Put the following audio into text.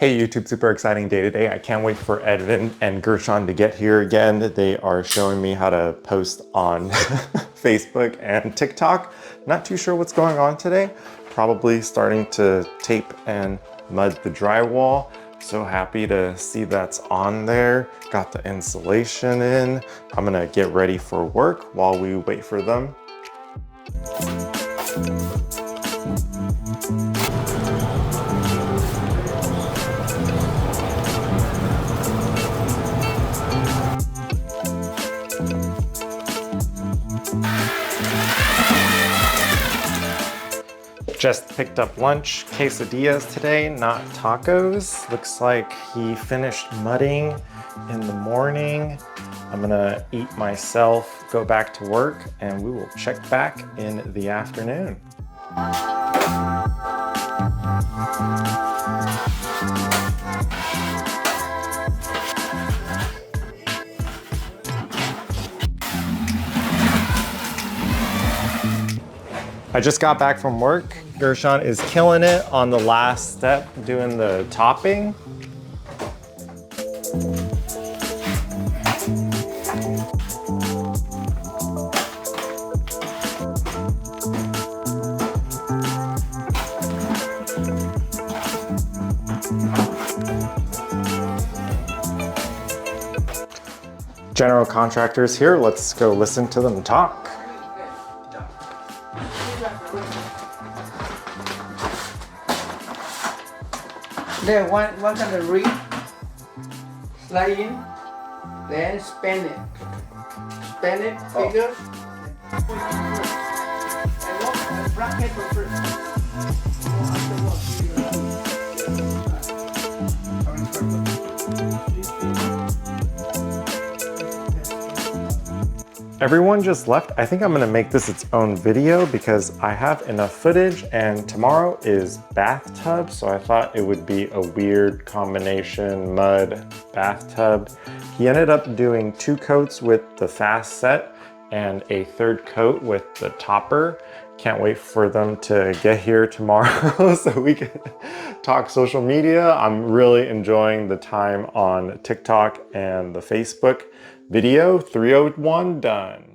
Hey YouTube, super exciting day today. I can't wait for Edvin and Gerson to get here again. They are showing me how to post on Facebook and TikTok. Not too sure what's going on today. Probably starting to tape and mud the drywall. So happy to see that's on there. Got the insulation in. I'm gonna get ready for work while we wait for them. Just picked up lunch, quesadillas today, not tacos. Looks like he finished mudding in the morning. I'm gonna eat myself, go back to work, and we will check back in the afternoon. I just got back from work. Gerson is killing it on the last step, doing the topping. General contractors here, let's go listen to them talk. There, one kind of ring, slide in, then spin it, figure. And black paper first. Everyone just left. I think I'm gonna make this its own video because I have enough footage and tomorrow is bathtub, so I thought it would be a weird combination, mud, bathtub. He ended up doing 2 coats with the fast set and a 3rd coat with the topper. Can't wait for them to get here tomorrow so we can talk social media. I'm really enjoying the time on TikTok and the Facebook video. 301 done.